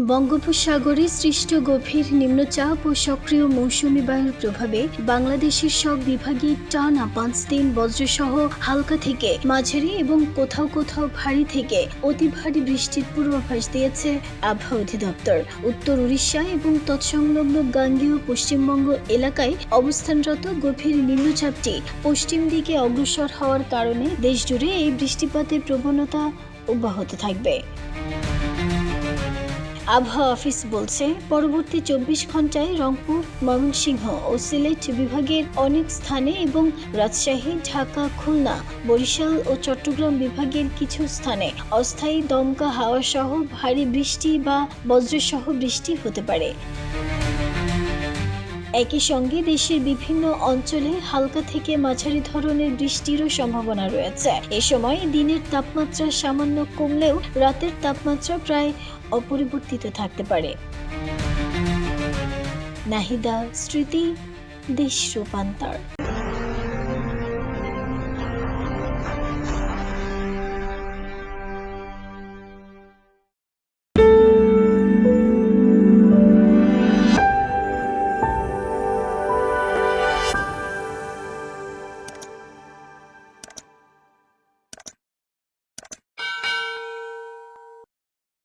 বঙ্গোপসাগরে সৃষ্ট গভীর নিম্নচাপ ও সক্রিয় মৌসুমী বায়ুর প্রভাবে বাংলাদেশের সব বিভাগে টানা ৫ দিন বজ্রসহ হালকা থেকে মাঝারি এবং কোথাও কোথাও ভারী থেকে অতি ভারী বৃষ্টির পূর্বাভাস দিয়েছে আবহাওয়া অধিদপ্তর। উত্তর উড়িষ্যা এবং তৎসংলগ্ন গাঙ্গেয় পশ্চিমবঙ্গ এলাকায় অবস্থানরত গভীর নিম্নচাপটি পশ্চিম দিকে অগ্রসর হওয়ার কারণে দেশজুড়ে এই বৃষ্টিপাতের প্রবণতা অব্যাহত থাকবে। আবহাওয়া অফিস বলছে, পরবর্তী ২৪ ঘন্টায় রংপুর, ময়মনসিংহ ও সিলেট বিভাগের অনেক স্থানে এবং রাজশাহী, ঢাকা, খুলনা, বরিশাল ও চট্টগ্রাম বিভাগের কিছু স্থানে অস্থায়ী দমকা হাওয়া সহ ভারী বৃষ্টি বা বজ্রসহ বৃষ্টি হতে পারে। একই সঙ্গে দেশের বিভিন্ন অঞ্চলে হালকা থেকে মাঝারি ধরনের বৃষ্টিরও সম্ভাবনা রয়েছে। এ সময় দিনের তাপমাত্রা সামান্য কমলেও রাতের তাপমাত্রা প্রায় অপরিবর্তিত থাকতে পারে। নাহিদা স্মৃতি, দেশ রূপান্তর।